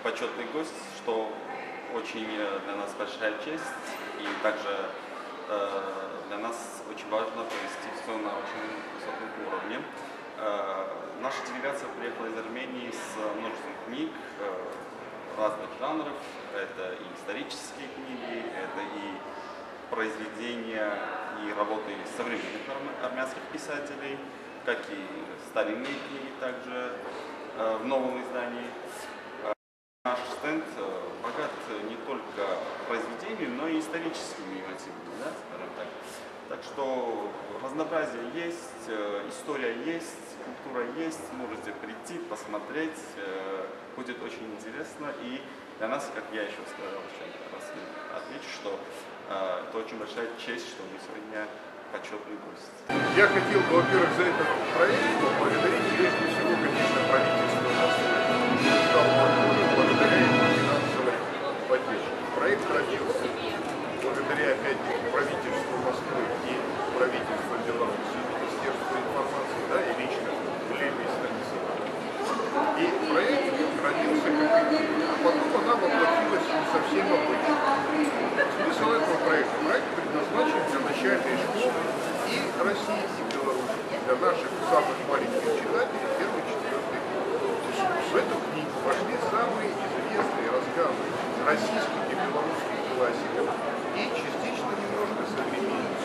почетный гость, что очень для нас большая честь, и также для нас очень важно провести все на очень высоком уровне. Наша делегация приехала из Армении с множеством книг разных жанров. Это и исторические книги, это и произведения и работы современных армянских писателей, как и старинные книги также в новом издании. Наш стенд богат не только произведениями, но и историческими мотивами, да, скажем так. Так что разнообразие есть, история есть, культура есть, можете прийти, посмотреть, будет очень интересно. И для нас, как я еще сказал, еще раз отмечу, что это очень большая честь, что мы сегодня почетный гость. Я хотел бы, во-первых, за этот проект поблагодарить прежде всего, конечно, правительство Москвы. Благодаря его финансовой поддержке. Проект родился благодаря, опять-таки, правительству Москвы и правительству Беларуси, Министерству информации, да, и лично Лилии Станиславовне. И проект родился как идея, а потом она воплотилась не совсем обычно. Смысл этого проекта? Проект предназначен для начальной школы и России, и Беларуси, для наших самых маленьких читателей, 1-4 класс. В эту книгу вошли самые известные рассказы российских и белорусских классиков и частично немножко современных.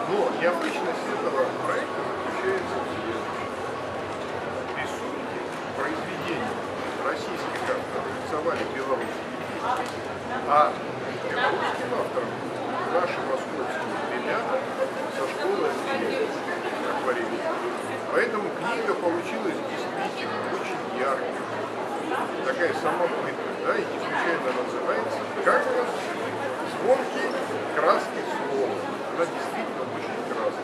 Но необычность этого проекта заключается в следующем. Рисунки, произведения российских авторов рисовали белорусские, а белорусским авторам наши московские ребята со школы акварели. Поэтому книга получилась действительно очень яркой, такая самобытная, да, и не случайно называется, как у нас, звонкий красный слон. Она действительно очень красная.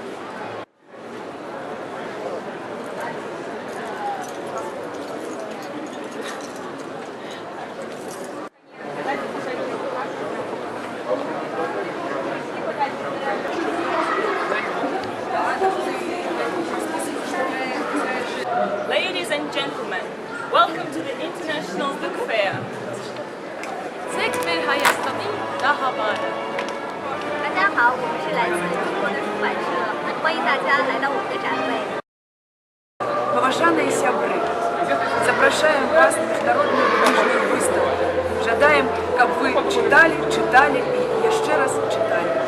Ladies and gentlemen, welcome to the International Book Fair. Ձեկ մեր Հայաստանի դահաբարը. 大家好，我们是来自中国的出版社，欢迎大家来到我们的展会。 Поважанные сябры, запрошаем вас на международную книжную выставку. Жадаем, каб вы читали, читали и еще раз читали.